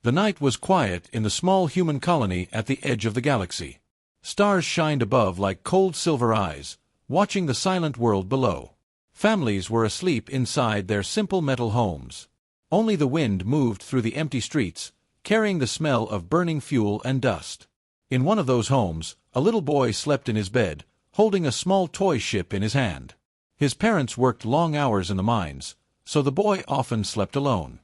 The night was quiet in the small human colony at the edge of the galaxy. Stars shined above like cold silver eyes, watching the silent world below. Families were asleep inside their simple metal homes. Only the wind moved through the empty streets, carrying the smell of burning fuel and dust. In one of those homes, a little boy slept in his bed, holding a small toy ship in his hand. His parents worked long hours in the mines, so the boy often slept alone.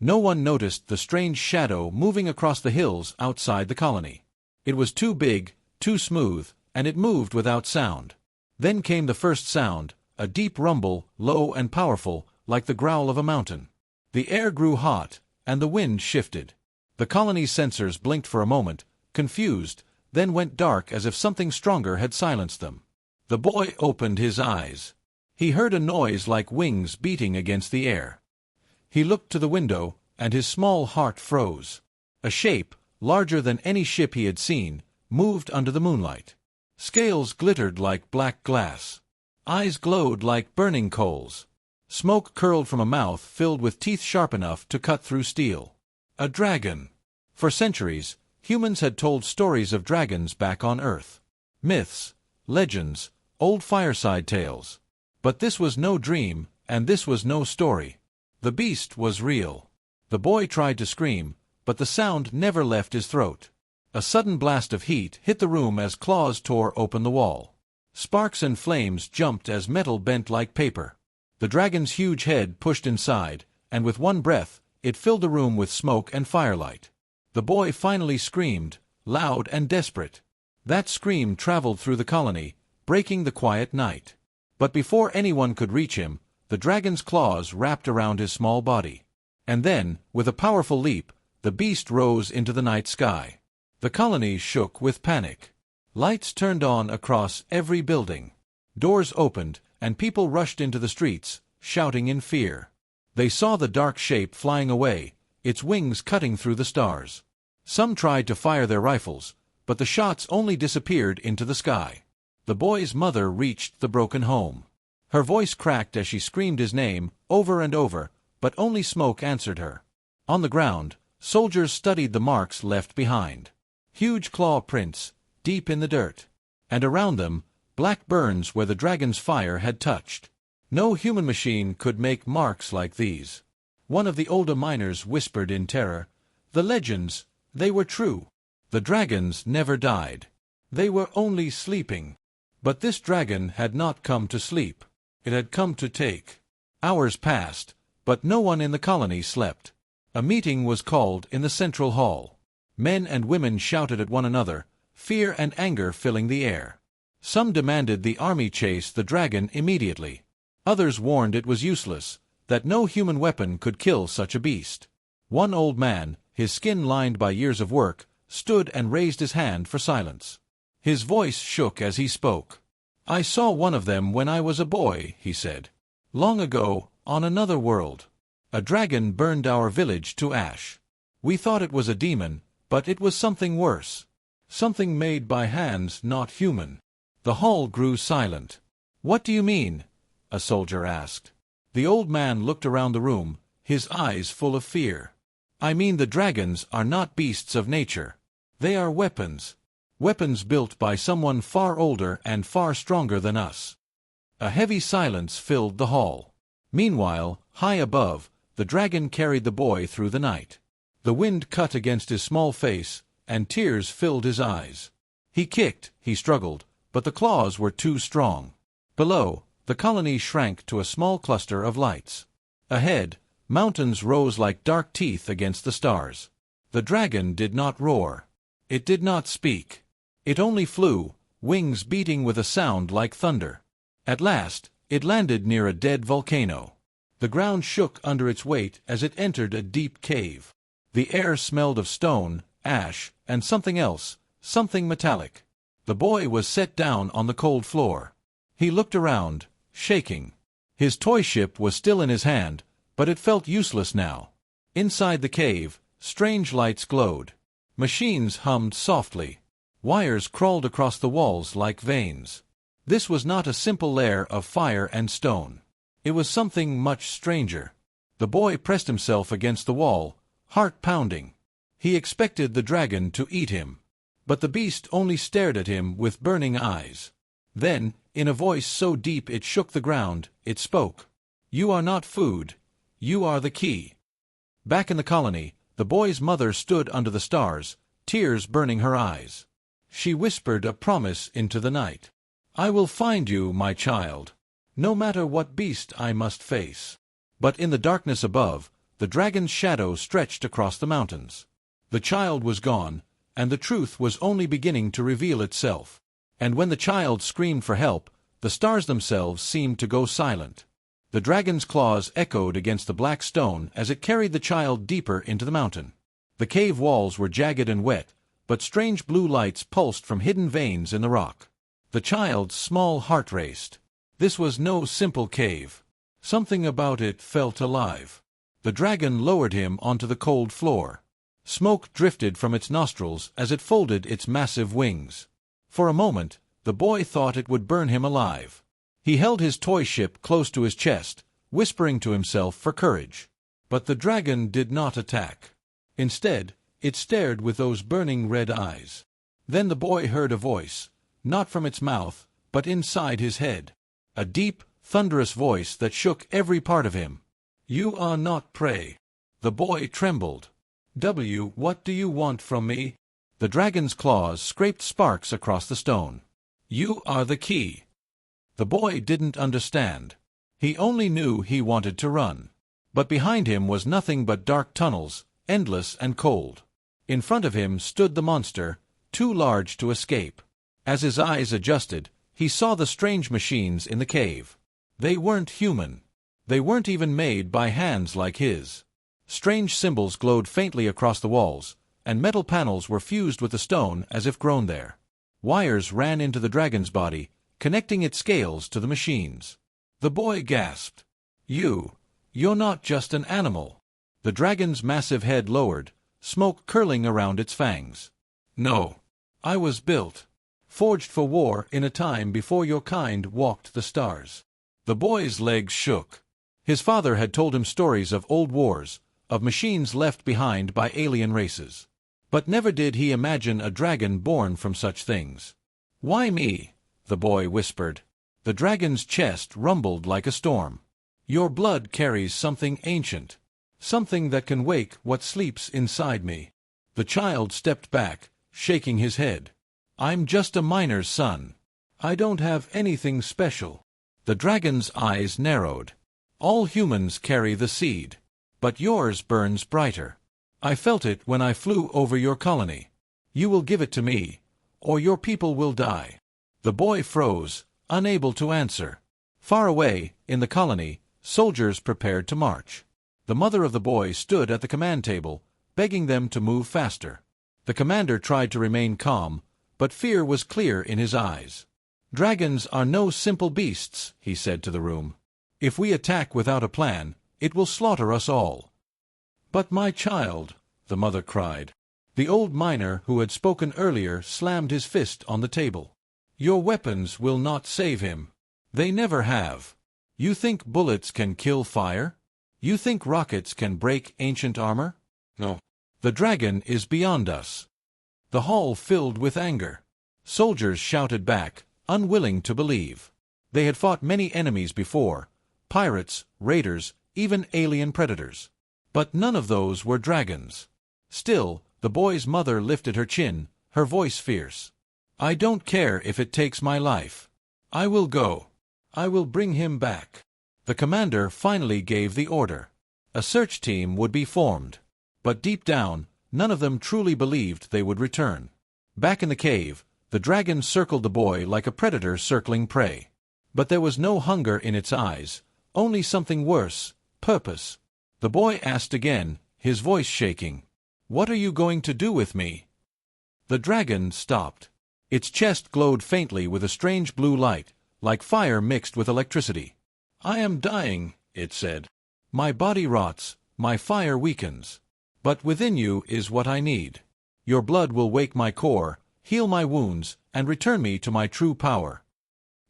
No one noticed the strange shadow moving across the hills outside the colony. It was too big, too smooth, and it moved without sound. Then came the first sound, a deep rumble, low and powerful, like the growl of a mountain. The air grew hot, and the wind shifted. The colony's sensors blinked for a moment, confused, then went dark as if something stronger had silenced them. The boy opened his eyes. He heard a noise like wings beating against the air. He looked to the window, and his small heart froze. A shape, larger than any ship he had seen, moved under the moonlight. Scales glittered like black glass. Eyes glowed like burning coals. Smoke curled from a mouth filled with teeth sharp enough to cut through steel. A dragon. For centuries, humans had told stories of dragons back on Earth. Myths, legends, old fireside tales. But this was no dream, and this was no story. The beast was real. The boy tried to scream, but the sound never left his throat. A sudden blast of heat hit the room as claws tore open the wall. Sparks and flames jumped as metal bent like paper. The dragon's huge head pushed inside, and with one breath, it filled the room with smoke and firelight. The boy finally screamed, loud and desperate. That scream traveled through the colony, breaking the quiet night. But before anyone could reach him, the dragon's claws wrapped around his small body. And then, with a powerful leap, the beast rose into the night sky. The colony shook with panic. Lights turned on across every building. Doors opened, and people rushed into the streets, shouting in fear. They saw the dark shape flying away, its wings cutting through the stars. Some tried to fire their rifles, but the shots only disappeared into the sky. The boy's mother reached the broken home. Her voice cracked as she screamed his name, over and over, but only smoke answered her. On the ground, soldiers studied the marks left behind. Huge claw prints, deep in the dirt. And around them, black burns where the dragon's fire had touched. No human machine could make marks like these. One of the older miners whispered in terror, "The legends, they were true. The dragons never died. They were only sleeping." But this dragon had not come to sleep. It had come to take. Hours passed, but no one in the colony slept. A meeting was called in the central hall. Men and women shouted at one another, fear and anger filling the air. Some demanded the army chase the dragon immediately. Others warned it was useless, that no human weapon could kill such a beast. One old man, his skin lined by years of work, stood and raised his hand for silence. His voice shook as he spoke. "I saw one of them when I was a boy," he said. "Long ago, on another world. A dragon burned our village to ash. We thought it was a demon, but it was something worse. Something made by hands not human." The hall grew silent. "What do you mean?" a soldier asked. The old man looked around the room, his eyes full of fear. "I mean the dragons are not beasts of nature. They are weapons. Weapons built by someone far older and far stronger than us." A heavy silence filled the hall. Meanwhile, high above, the dragon carried the boy through the night. The wind cut against his small face, and tears filled his eyes. He kicked, he struggled, but the claws were too strong. Below, the colony shrank to a small cluster of lights. Ahead, mountains rose like dark teeth against the stars. The dragon did not roar. It did not speak. It only flew, wings beating with a sound like thunder. At last, it landed near a dead volcano. The ground shook under its weight as it entered a deep cave. The air smelled of stone, ash, and something else, something metallic. The boy was set down on the cold floor. He looked around, shaking. His toy ship was still in his hand, but it felt useless now. Inside the cave, strange lights glowed. Machines hummed softly. Wires crawled across the walls like veins. This was not a simple lair of fire and stone. It was something much stranger. The boy pressed himself against the wall, heart pounding. He expected the dragon to eat him. But the beast only stared at him with burning eyes. Then, in a voice so deep it shook the ground, it spoke. "You are not food. You are the key." Back in the colony, the boy's mother stood under the stars, tears burning her eyes. She whispered a promise into the night. "I will find you, my child, no matter what beast I must face." But in the darkness above, the dragon's shadow stretched across the mountains. The child was gone, and the truth was only beginning to reveal itself. And when the child screamed for help, the stars themselves seemed to go silent. The dragon's claws echoed against the black stone as it carried the child deeper into the mountain. The cave walls were jagged and wet, but strange blue lights pulsed from hidden veins in the rock. The child's small heart raced. This was no simple cave. Something about it felt alive. The dragon lowered him onto the cold floor. Smoke drifted from its nostrils as it folded its massive wings. For a moment, the boy thought it would burn him alive. He held his toy ship close to his chest, whispering to himself for courage. But the dragon did not attack. Instead, it stared with those burning red eyes. Then the boy heard a voice, not from its mouth, but inside his head. A deep, thunderous voice that shook every part of him. "You are not prey." The boy trembled. What do you want from me?" The dragon's claws scraped sparks across the stone. "You are the key." The boy didn't understand. He only knew he wanted to run. But behind him was nothing but dark tunnels, endless and cold. In front of him stood the monster, too large to escape. As his eyes adjusted, he saw the strange machines in the cave. They weren't human. They weren't even made by hands like his. Strange symbols glowed faintly across the walls, and metal panels were fused with the stone as if grown there. Wires ran into the dragon's body, connecting its scales to the machines. The boy gasped. You're not just an animal." The dragon's massive head lowered, smoke curling around its fangs. "No. I was built, forged for war in a time before your kind walked the stars." The boy's legs shook. His father had told him stories of old wars, of machines left behind by alien races. But never did he imagine a dragon born from such things. "Why me?" the boy whispered. The dragon's chest rumbled like a storm. "Your blood carries something ancient. Something that can wake what sleeps inside me." The child stepped back, shaking his head. "I'm just a miner's son. I don't have anything special." The dragon's eyes narrowed. "All humans carry the seed. But yours burns brighter. I felt it when I flew over your colony. You will give it to me, or your people will die." The boy froze, unable to answer. Far away, in the colony, soldiers prepared to march. The mother of the boy stood at the command table, begging them to move faster. The commander tried to remain calm, but fear was clear in his eyes. "Dragons are no simple beasts," he said to the room. "If we attack without a plan, it will slaughter us all." "But my child," the mother cried. The old miner who had spoken earlier slammed his fist on the table. "Your weapons will not save him. They never have. You think bullets can kill fire? You think rockets can break ancient armor? No. The dragon is beyond us." The hall filled with anger. Soldiers shouted back, unwilling to believe. They had fought many enemies before, pirates, raiders, even alien predators. But none of those were dragons. Still, the boy's mother lifted her chin, her voice fierce. "I don't care if it takes my life. I will go. I will bring him back." The commander finally gave the order. A search team would be formed. But deep down, none of them truly believed they would return. Back in the cave, the dragon circled the boy like a predator circling prey. But there was no hunger in its eyes, only something worse, purpose. The boy asked again, his voice shaking. "What are you going to do with me?" The dragon stopped. Its chest glowed faintly with a strange blue light, like fire mixed with electricity. "I am dying," it said. "My body rots, my fire weakens. But within you is what I need. Your blood will wake my core, heal my wounds, and return me to my true power."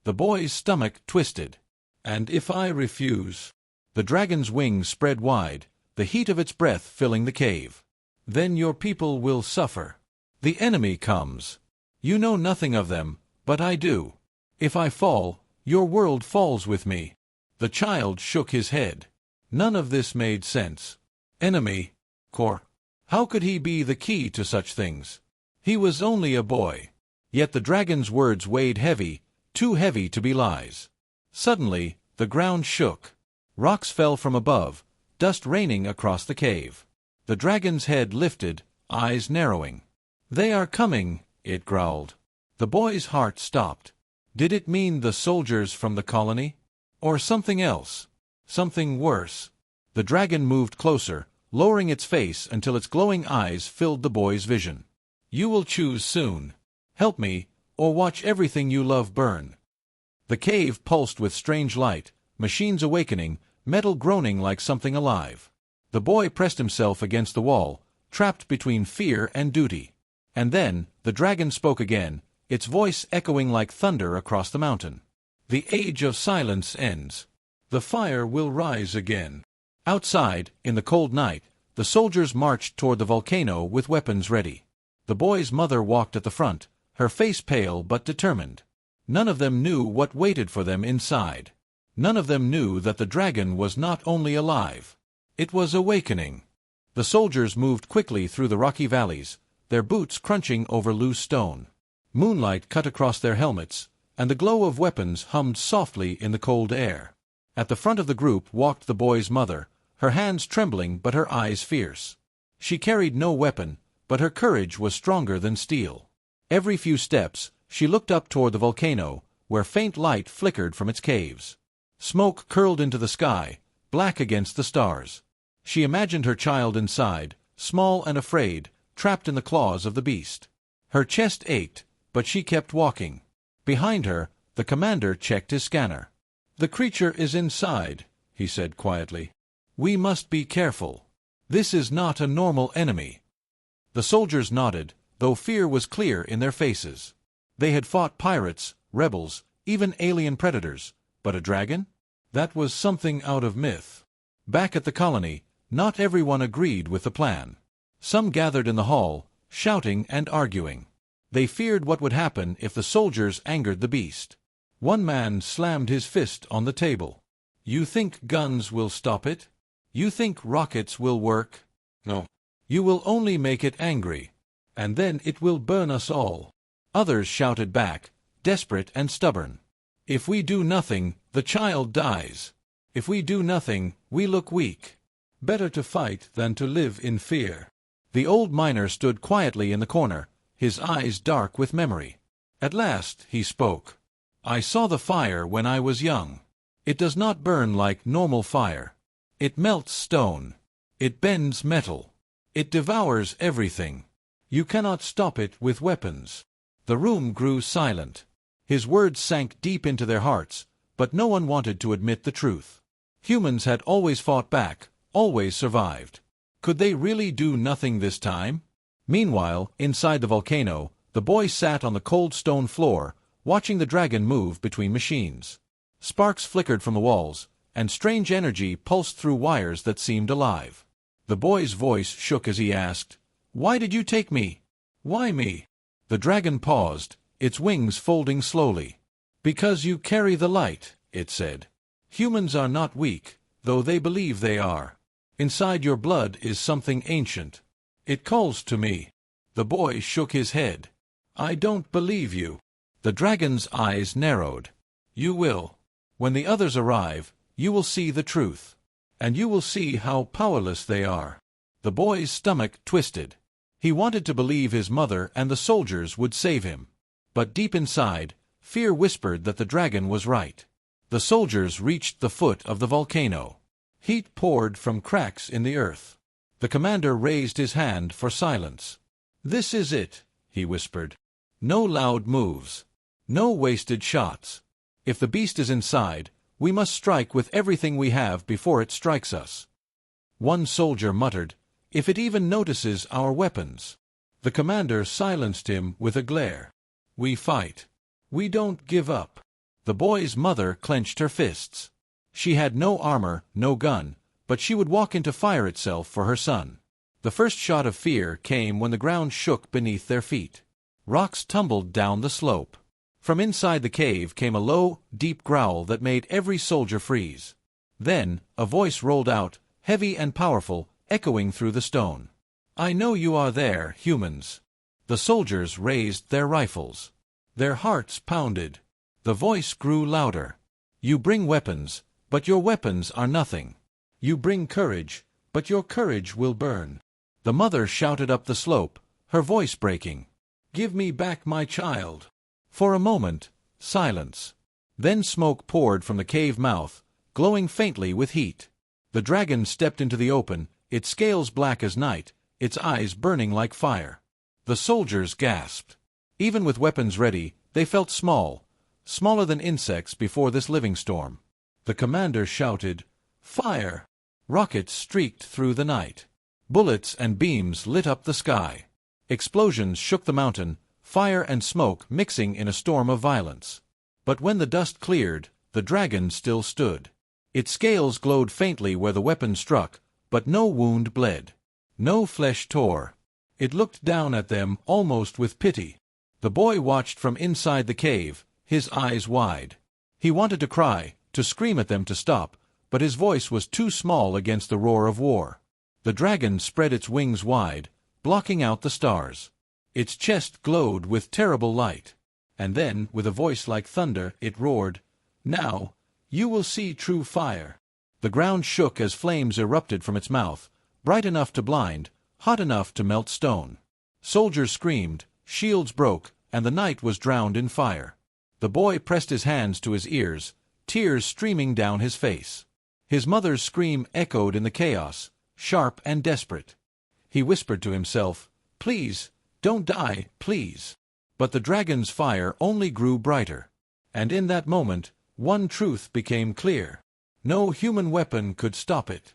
The boy's stomach twisted. "And if I refuse?" The dragon's wings spread wide, the heat of its breath filling the cave. then your people will suffer. The enemy comes. You know nothing of them, but I do. If I fall, your world falls with me." The child shook his head. None of this made sense. Enemy? How could he be the key to such things? He was only a boy. Yet the dragon's words weighed heavy, too heavy to be lies. Suddenly, the ground shook. Rocks fell from above, dust raining across the cave. The dragon's head lifted, eyes narrowing. "They are coming," it growled. The boy's heart stopped. Did it mean the soldiers from the colony? Or something else? Something worse? The dragon moved closer, lowering its face until its glowing eyes filled the boy's vision. "You will choose soon. Help me, or watch everything you love burn." The cave pulsed with strange light, machines awakening, metal groaning like something alive. The boy pressed himself against the wall, trapped between fear and duty. And then, the dragon spoke again, its voice echoing like thunder across the mountain. "The age of silence ends. The fire will rise again." Outside, in the cold night, the soldiers marched toward the volcano with weapons ready. The boy's mother walked at the front, her face pale but determined. None of them knew what waited for them inside. None of them knew that the dragon was not only alive. It was awakening. The soldiers moved quickly through the rocky valleys, their boots crunching over loose stone. Moonlight cut across their helmets, and the glow of weapons hummed softly in the cold air. At the front of the group walked the boy's mother, her hands trembling but her eyes fierce. She carried no weapon, but her courage was stronger than steel. Every few steps, she looked up toward the volcano, where faint light flickered from its caves. Smoke curled into the sky, black against the stars. She imagined her child inside, small and afraid, trapped in the claws of the beast. Her chest ached, but she kept walking. Behind her, the commander checked his scanner. "The creature is inside," he said quietly. "We must be careful. This is not a normal enemy." The soldiers nodded, though fear was clear in their faces. They had fought pirates, rebels, even alien predators, but a dragon? That was something out of myth. Back at the colony, not everyone agreed with the plan. Some gathered in the hall, shouting and arguing. They feared what would happen if the soldiers angered the beast. One man slammed his fist on the table. "You think guns will stop it? You think rockets will work? No. You will only make it angry. And then it will burn us all." Others shouted back, desperate and stubborn. "If we do nothing, the child dies. If we do nothing, we look weak. Better to fight than to live in fear." The old miner stood quietly in the corner, his eyes dark with memory. At last he spoke. "I saw the fire when I was young. It does not burn like normal fire. It melts stone. It bends metal. It devours everything. You cannot stop it with weapons." The room grew silent. His words sank deep into their hearts, but no one wanted to admit the truth. Humans had always fought back, always survived. Could they really do nothing this time? Meanwhile, inside the volcano, the boy sat on the cold stone floor, watching the dragon move between machines. Sparks flickered from the walls, and strange energy pulsed through wires that seemed alive. The boy's voice shook as he asked, "Why did you take me? Why me?" The dragon paused, its wings folding slowly. "Because you carry the light," it said. "Humans are not weak, though they believe they are. Inside your blood is something ancient. It calls to me." The boy shook his head. "I don't believe you." The dragon's eyes narrowed. "You will. When the others arrive, you will see the truth. And you will see how powerless they are." The boy's stomach twisted. He wanted to believe his mother and the soldiers would save him. But deep inside, fear whispered that the dragon was right. The soldiers reached the foot of the volcano. Heat poured from cracks in the earth. The commander raised his hand for silence. "This is it," he whispered. "No loud moves. No wasted shots. If the beast is inside, we must strike with everything we have before it strikes us." One soldier muttered, "If it even notices our weapons." The commander silenced him with a glare. "We fight. We don't give up." The boy's mother clenched her fists. She had no armor, no gun, but she would walk into fire itself for her son. The first shot of fear came when the ground shook beneath their feet. Rocks tumbled down the slope. From inside the cave came a low, deep growl that made every soldier freeze. Then, a voice rolled out, heavy and powerful, echoing through the stone. "I know you are there, humans." The soldiers raised their rifles. Their hearts pounded. The voice grew louder. "You bring weapons, but your weapons are nothing. You bring courage, but your courage will burn." The mother shouted up the slope, her voice breaking. "Give me back my child." For a moment, silence. Then smoke poured from the cave mouth, glowing faintly with heat. The dragon stepped into the open, its scales black as night, its eyes burning like fire. The soldiers gasped. Even with weapons ready, they felt small, smaller than insects before this living storm. The commander shouted, "Fire!" Rockets streaked through the night. Bullets and beams lit up the sky. Explosions shook the mountain, fire and smoke mixing in a storm of violence. But when the dust cleared, the dragon still stood. Its scales glowed faintly where the weapon struck, but no wound bled. No flesh tore. It looked down at them almost with pity. The boy watched from inside the cave, his eyes wide. He wanted to cry, to scream at them to stop, but his voice was too small against the roar of war. The dragon spread its wings wide, blocking out the stars. Its chest glowed with terrible light. And then, with a voice like thunder, it roared, "Now, you will see true fire." The ground shook as flames erupted from its mouth, bright enough to blind, hot enough to melt stone. Soldiers screamed, shields broke, and the night was drowned in fire. The boy pressed his hands to his ears, tears streaming down his face. His mother's scream echoed in the chaos, sharp and desperate. He whispered to himself, "Please, don't die, please." But the dragon's fire only grew brighter. And in that moment, one truth became clear. No human weapon could stop it.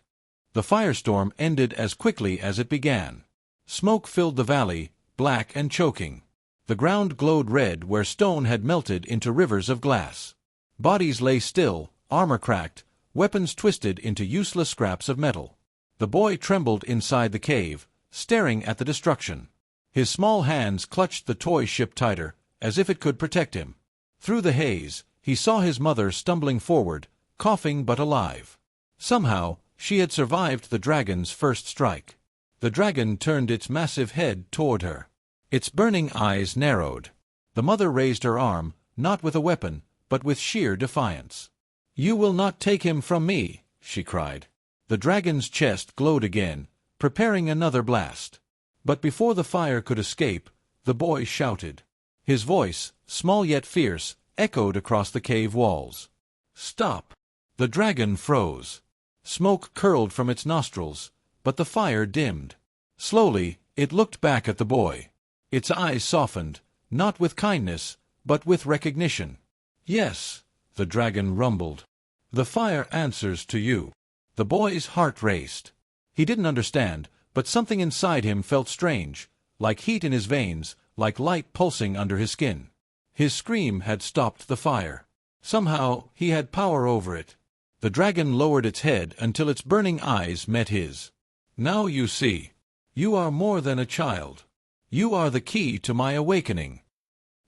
The firestorm ended as quickly as it began. Smoke filled the valley, black and choking. The ground glowed red where stone had melted into rivers of glass. Bodies lay still, armor cracked, weapons twisted into useless scraps of metal. The boy trembled inside the cave, staring at the destruction. His small hands clutched the toy ship tighter, as if it could protect him. Through the haze, he saw his mother stumbling forward, coughing but alive. Somehow, she had survived the dragon's first strike. The dragon turned its massive head toward her. Its burning eyes narrowed. The mother raised her arm, not with a weapon, but with sheer defiance. "You will not take him from me," she cried. The dragon's chest glowed again, preparing another blast. But before the fire could escape, the boy shouted. His voice, small yet fierce, echoed across the cave walls. "Stop!" The dragon froze. Smoke curled from its nostrils, but the fire dimmed. Slowly, it looked back at the boy. Its eyes softened, not with kindness, but with recognition. "Yes," the dragon rumbled. "The fire answers to you." The boy's heart raced. He didn't understand, but something inside him felt strange, like heat in his veins, like light pulsing under his skin. His scream had stopped the fire. Somehow, he had power over it. The dragon lowered its head until its burning eyes met his. "Now you see. You are more than a child. You are the key to my awakening."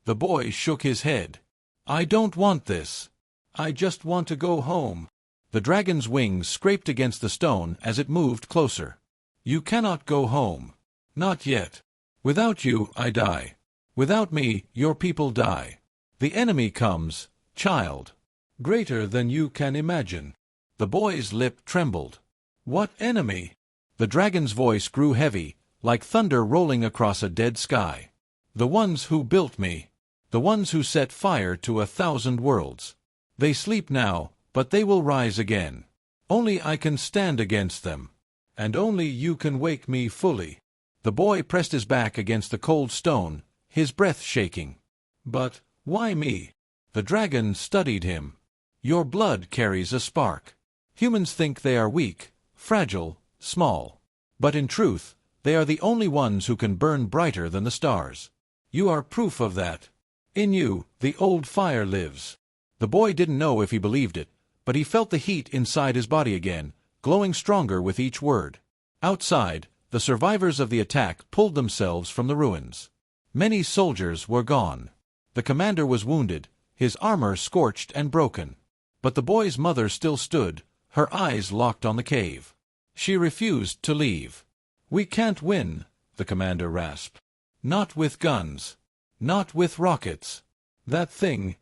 The boy shook his head. "I don't want this. I just want to go home." The dragon's wings scraped against the stone as it moved closer. "You cannot go home. Not yet. Without you, I die. Without me, your people die. The enemy comes, child. Greater than you can imagine." The boy's lip trembled. "What enemy?" The dragon's voice grew heavy, like thunder rolling across a dead sky. "The ones who built me. The ones who set fire to 1,000 worlds. They sleep now, but they will rise again. Only I can stand against them. And only you can wake me fully." The boy pressed his back against the cold stone, his breath shaking. "But why me?" The dragon studied him. "Your blood carries a spark. Humans think they are weak, fragile, small. But in truth, they are the only ones who can burn brighter than the stars. You are proof of that. In you, the old fire lives." The boy didn't know if he believed it, but he felt the heat inside his body again, glowing stronger with each word. Outside, the survivors of the attack pulled themselves from the ruins. Many soldiers were gone. The commander was wounded, his armor scorched and broken. But the boy's mother still stood, her eyes locked on the cave. She refused to leave. "We can't win," the commander rasped. "Not with guns. Not with rockets. That thing,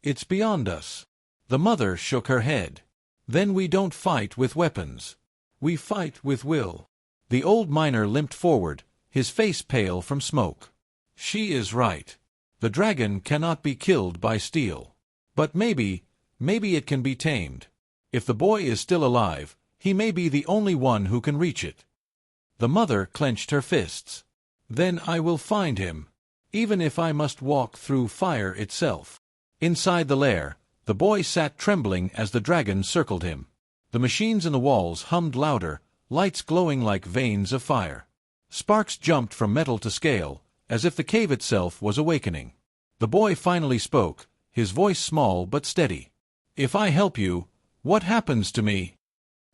it's beyond us." The mother shook her head. "Then we don't fight with weapons. We fight with will." The old miner limped forward, his face pale from smoke. "She is right. The dragon cannot be killed by steel. But maybe it can be tamed. If the boy is still alive, he may be the only one who can reach it." The mother clenched her fists. "Then I will find him, even if I must walk through fire itself." Inside the lair, the boy sat trembling as the dragon circled him. The machines in the walls hummed louder, lights glowing like veins of fire. Sparks jumped from metal to scale, as if the cave itself was awakening. The boy finally spoke, his voice small but steady. "If I help you, what happens to me?"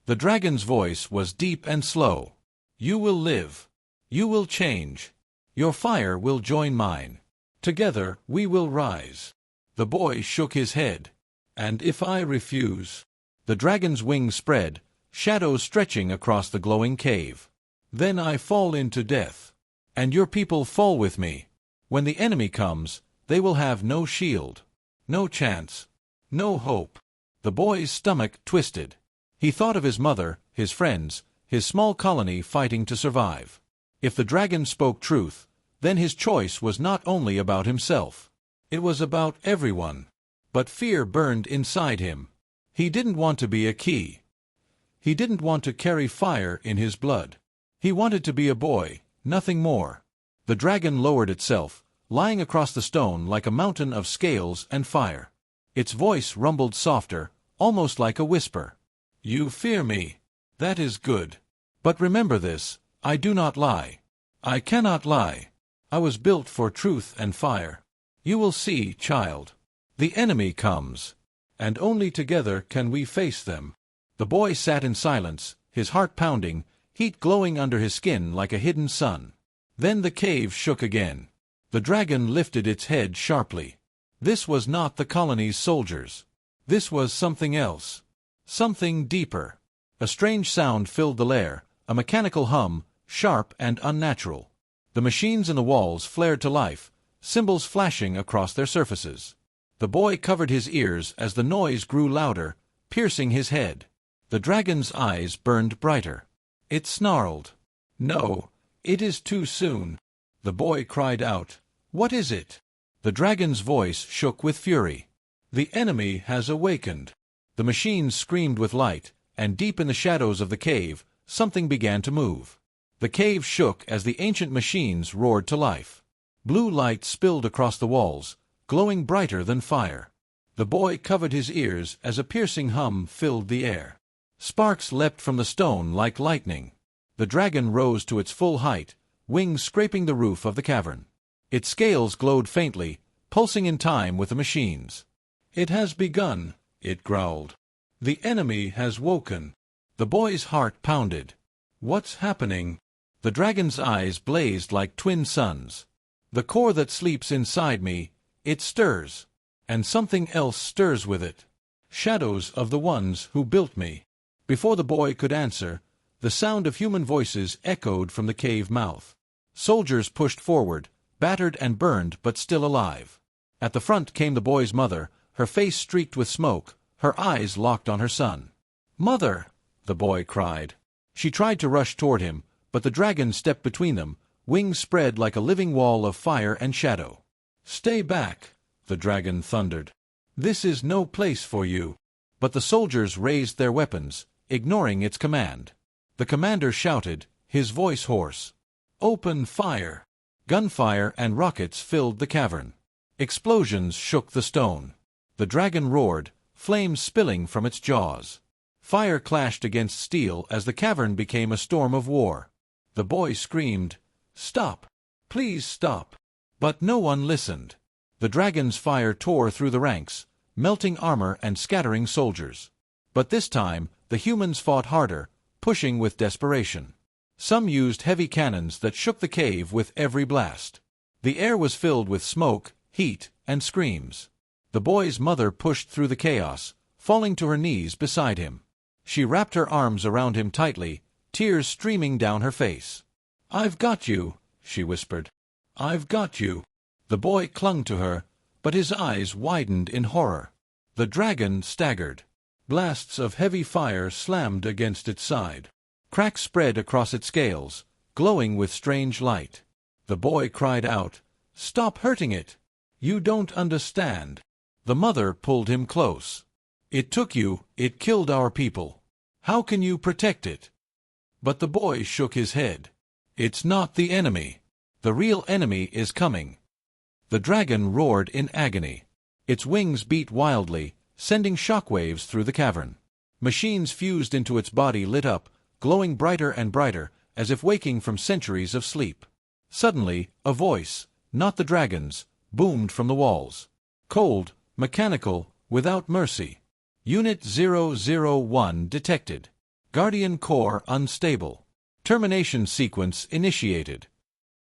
The dragon's voice was deep and slow. "You will live. You will change. Your fire will join mine. Together we will rise." The boy shook his head. "And if I refuse?" The dragon's wings spread, shadows stretching across the glowing cave. "Then I fall into death. And your people fall with me. When the enemy comes, they will have no shield. No chance. No hope." The boy's stomach twisted. He thought of his mother, his friends, his small colony fighting to survive. If the dragon spoke truth, then his choice was not only about himself. It was about everyone. But fear burned inside him. He didn't want to be a key. He didn't want to carry fire in his blood. He wanted to be a boy, nothing more. The dragon lowered itself, lying across the stone like a mountain of scales and fire. Its voice rumbled softer, almost like a whisper. "You fear me. That is good. But remember this, I do not lie. I cannot lie. I was built for truth and fire. You will see, child. The enemy comes. And only together can we face them." The boy sat in silence, his heart pounding, heat glowing under his skin like a hidden sun. Then the cave shook again. The dragon lifted its head sharply. This was not the colony's soldiers. This was something else. Something deeper. A strange sound filled the lair, a mechanical hum, sharp and unnatural. The machines in the walls flared to life, symbols flashing across their surfaces. The boy covered his ears as the noise grew louder, piercing his head. The dragon's eyes burned brighter. It snarled. "No, it is too soon." The boy cried out, "What is it?" The dragon's voice shook with fury. "The enemy has awakened." The machines screamed with light, and deep in the shadows of the cave, something began to move. The cave shook as the ancient machines roared to life. Blue light spilled across the walls, glowing brighter than fire. The boy covered his ears as a piercing hum filled the air. Sparks leapt from the stone like lightning. The dragon rose to its full height, wings scraping the roof of the cavern. Its scales glowed faintly, pulsing in time with the machines. "It has begun," it growled. "The enemy has woken." The boy's heart pounded. "What's happening?" The dragon's eyes blazed like twin suns. "The core that sleeps inside me, it stirs. And something else stirs with it. Shadows of the ones who built me." Before the boy could answer, the sound of human voices echoed from the cave mouth. Soldiers pushed forward, battered and burned but still alive. At the front came the boy's mother, her face streaked with smoke, her eyes locked on her son. "Mother!" the boy cried. She tried to rush toward him, but the dragon stepped between them, wings spread like a living wall of fire and shadow. "Stay back!" the dragon thundered. "This is no place for you." But the soldiers raised their weapons, ignoring its command. The commander shouted, his voice hoarse. "Open fire!" Gunfire and rockets filled the cavern. Explosions shook the stone. The dragon roared, flames spilling from its jaws. Fire clashed against steel as the cavern became a storm of war. The boy screamed, "Stop! Please stop!" But no one listened. The dragon's fire tore through the ranks, melting armor and scattering soldiers. But this time, the humans fought harder, pushing with desperation. Some used heavy cannons that shook the cave with every blast. The air was filled with smoke, heat, and screams. The boy's mother pushed through the chaos, falling to her knees beside him. She wrapped her arms around him tightly, tears streaming down her face. "I've got you," she whispered. "I've got you." The boy clung to her, but his eyes widened in horror. The dragon staggered. Blasts of heavy fire slammed against its side. Cracks spread across its scales, glowing with strange light. The boy cried out, "Stop hurting it! You don't understand." The mother pulled him close. "It took you, it killed our people. How can you protect it?" But the boy shook his head. "It's not the enemy. The real enemy is coming." The dragon roared in agony. Its wings beat wildly, sending shockwaves through the cavern. Machines fused into its body lit up, glowing brighter and brighter, as if waking from centuries of sleep. Suddenly, a voice, not the dragon's, boomed from the walls. Cold, mechanical, without mercy. Unit 001 detected. Guardian Core unstable. Termination sequence initiated.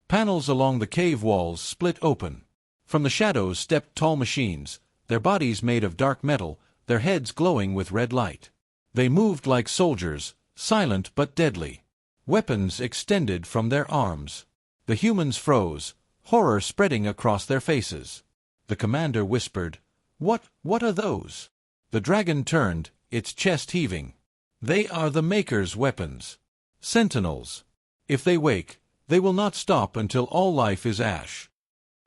Panels along the cave walls split open. From the shadows stepped tall machines, their bodies made of dark metal, their heads glowing with red light. They moved like soldiers, silent but deadly. Weapons extended from their arms. The humans froze, horror spreading across their faces. The commander whispered, What are those?" The dragon turned, its chest heaving. "They are the Maker's weapons. Sentinels. If they wake, they will not stop until all life is ash."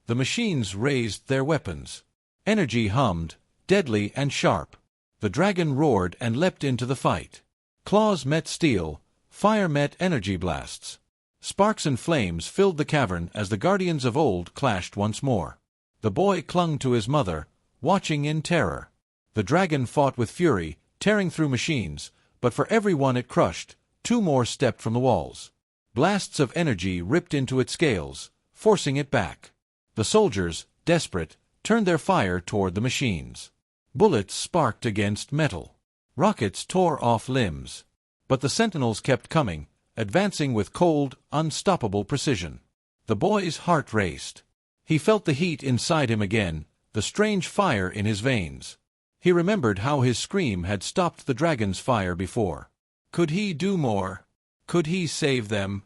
The machines raised their weapons. Energy hummed, deadly and sharp. The dragon roared and leapt into the fight. Claws met steel, fire met energy blasts. Sparks and flames filled the cavern as the guardians of old clashed once more. The boy clung to his mother, watching in terror. The dragon fought with fury, tearing through machines, but for every one it crushed, two more stepped from the walls. Blasts of energy ripped into its scales, forcing it back. The soldiers, desperate, turned their fire toward the machines. Bullets sparked against metal. Rockets tore off limbs. But the sentinels kept coming, advancing with cold, unstoppable precision. The boy's heart raced. He felt the heat inside him again, the strange fire in his veins. He remembered how his scream had stopped the dragon's fire before. Could he do more? Could he save them?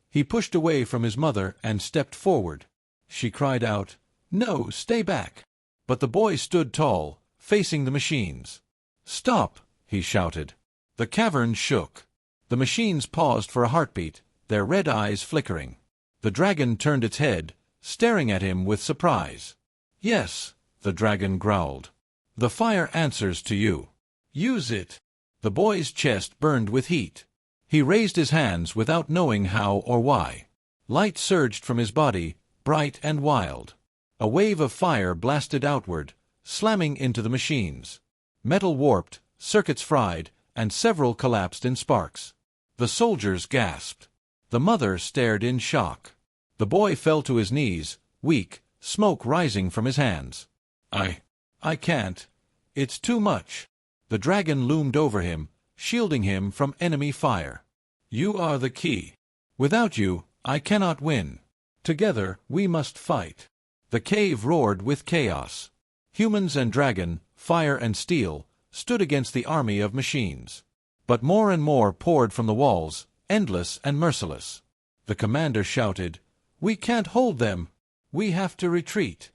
He pushed away from his mother and stepped forward. She cried out, "No, stay back." But the boy stood tall, facing the machines. "Stop!" he shouted. The cavern shook. The machines paused for a heartbeat, their red eyes flickering. The dragon turned its head, staring at him with surprise. "Yes," the dragon growled. "The fire answers to you. Use it." The boy's chest burned with heat. He raised his hands without knowing how or why. Light surged from his body, bright and wild. A wave of fire blasted outward, slamming into the machines. Metal warped, circuits fried, and several collapsed in sparks. The soldiers gasped. The mother stared in shock. The boy fell to his knees, weak, smoke rising from his hands. I can't. It's too much." The dragon loomed over him, shielding him from enemy fire. "You are the key. Without you, I cannot win. Together, we must fight." The cave roared with chaos. Humans and dragon, fire and steel, stood against the army of machines. But more and more poured from the walls, endless and merciless. The commander shouted, "We can't hold them. We have to retreat."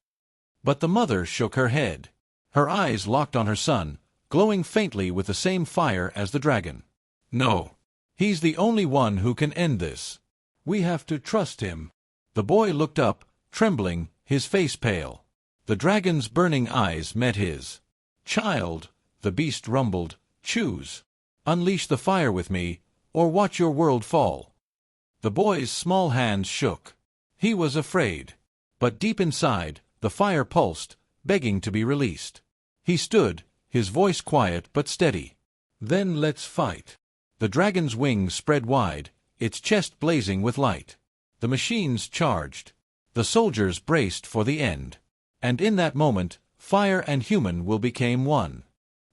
But the mother shook her head. Her eyes locked on her son, glowing faintly with the same fire as the dragon. "No. He's the only one who can end this. We have to trust him." The boy looked up, trembling, his face pale. The dragon's burning eyes met his. "Child," the beast rumbled, "choose. Unleash the fire with me, or watch your world fall." The boy's small hands shook. He was afraid. But deep inside, the fire pulsed, begging to be released. He stood, his voice quiet but steady. "Then let's fight." The dragon's wings spread wide, its chest blazing with light. The machines charged. The soldiers braced for the end. And in that moment, fire and human will become one.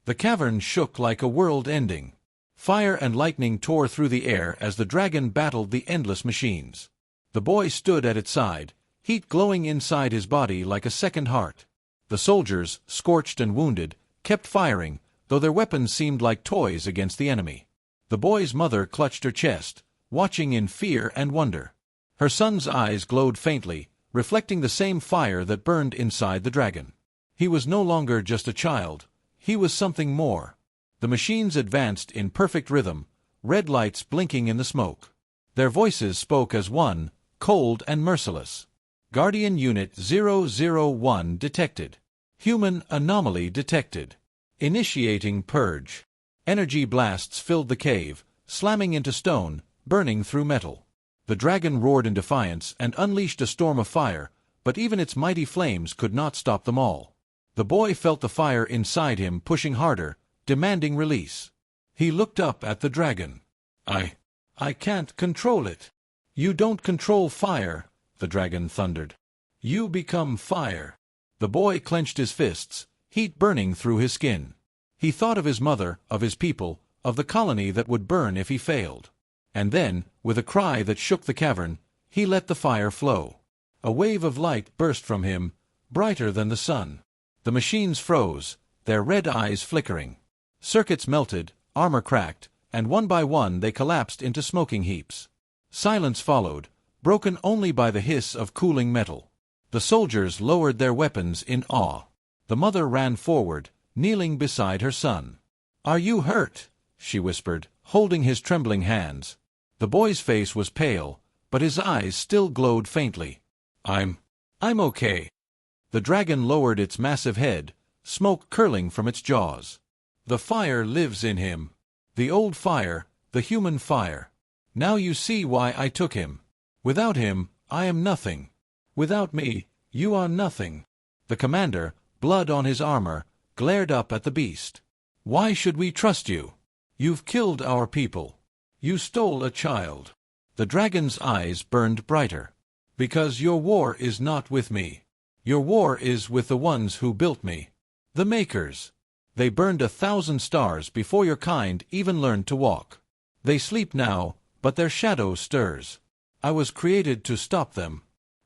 The cavern shook like a world ending. Fire and lightning tore through the air as the dragon battled the endless machines. The boy stood at its side, heat glowing inside his body like a second heart. The soldiers, scorched and wounded, kept firing, though their weapons seemed like toys against the enemy. The boy's mother clutched her chest, watching in fear and wonder. Her son's eyes glowed faintly, reflecting the same fire that burned inside the dragon. He was no longer just a child, he was something more. The machines advanced in perfect rhythm, red lights blinking in the smoke. Their voices spoke as one, cold and merciless. Guardian Unit 001 detected. Human anomaly detected. Initiating purge. Energy blasts filled the cave, slamming into stone, burning through metal. The dragon roared in defiance and unleashed a storm of fire, but even its mighty flames could not stop them all. The boy felt the fire inside him pushing harder, demanding release. He looked up at the dragon. I can't control it. You don't control fire, the dragon thundered. You become fire. The boy clenched his fists, heat burning through his skin. He thought of his mother, of his people, of the colony that would burn if he failed. And then, with a cry that shook the cavern, he let the fire flow. A wave of light burst from him, brighter than the sun. The machines froze, their red eyes flickering. Circuits melted, armor cracked, and one by one they collapsed into smoking heaps. Silence followed, broken only by the hiss of cooling metal. The soldiers lowered their weapons in awe. The mother ran forward, kneeling beside her son. "Are you hurt?" she whispered, holding his trembling hands. The boy's face was pale, but his eyes still glowed faintly. I'm okay." The dragon lowered its massive head, smoke curling from its jaws. "The fire lives in him. The old fire, the human fire. Now you see why I took him. Without him, I am nothing. Without me, you are nothing." The commander, blood on his armor, glared up at the beast. "Why should we trust you? You've killed our people. You stole a child." The dragon's eyes burned brighter. "Because your war is not with me. Your war is with the ones who built me. The Makers. They burned 1,000 stars before your kind even learned to walk. They sleep now, but their shadow stirs. I was created to stop them.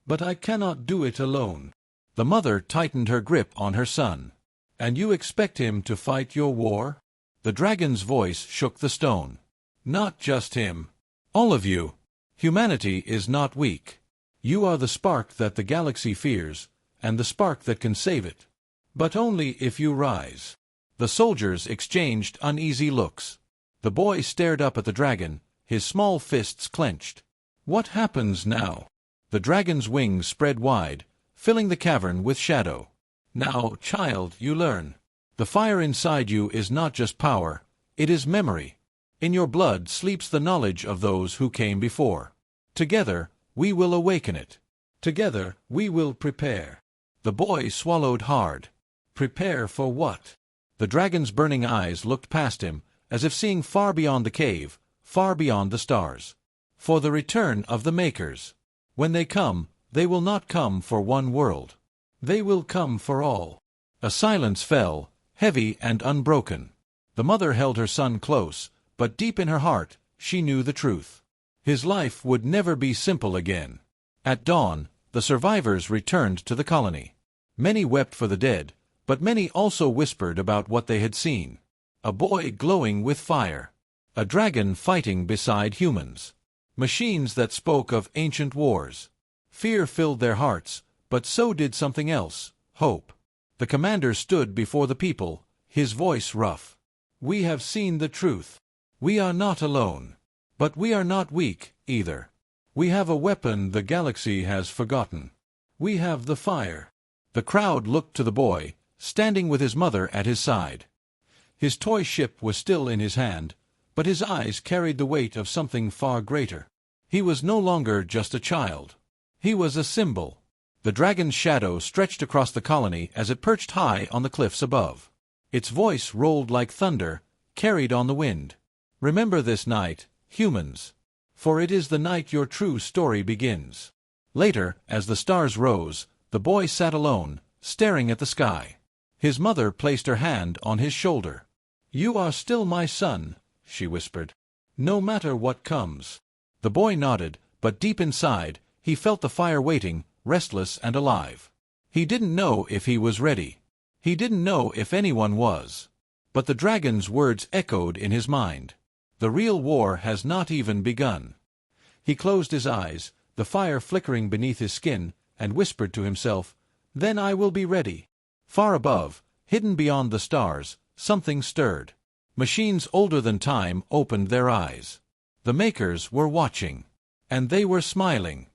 But I cannot do it alone." The mother tightened her grip on her son. "And you expect him to fight your war?" The dragon's voice shook the stone. "Not just him. All of you. Humanity is not weak. You are the spark that the galaxy fears, and the spark that can save it. But only if you rise." The soldiers exchanged uneasy looks. The boy stared up at the dragon, his small fists clenched. "What happens now?" The dragon's wings spread wide, filling the cavern with shadow. "Now, child, you learn. The fire inside you is not just power, it is memory. In your blood sleeps the knowledge of those who came before. Together, we will awaken it. Together, we will prepare." The boy swallowed hard. Prepare for what? The dragon's burning eyes looked past him, as if seeing far beyond the cave, far beyond the stars. "For the return of the Makers. When they come, they will not come for one world. They will come for all." A silence fell, heavy and unbroken. The mother held her son close, but deep in her heart, she knew the truth. His life would never be simple again. At dawn, the survivors returned to the colony. Many wept for the dead, but many also whispered about what they had seen. A boy glowing with fire. A dragon fighting beside humans. Machines that spoke of ancient wars. Fear filled their hearts, but so did something else, hope. The commander stood before the people, his voice rough. "We have seen the truth. We are not alone. But we are not weak, either. We have a weapon the galaxy has forgotten. We have the fire." The crowd looked to the boy, standing with his mother at his side. His toy ship was still in his hand, but his eyes carried the weight of something far greater. He was no longer just a child. He was a symbol. The dragon's shadow stretched across the colony as it perched high on the cliffs above. Its voice rolled like thunder, carried on the wind. "Remember this night, humans. For it is the night your true story begins." Later, as the stars rose, the boy sat alone, staring at the sky. His mother placed her hand on his shoulder. "You are still my son, she whispered. "No matter what comes." The boy nodded, but deep inside, he felt the fire waiting, restless and alive. He didn't know if he was ready. He didn't know if anyone was. But the dragon's words echoed in his mind. The real war has not even begun. He closed his eyes, the fire flickering beneath his skin, and whispered to himself, "Then I will be ready." Far above, hidden beyond the stars, something stirred. Machines older than time opened their eyes. The makers were watching. And they were smiling.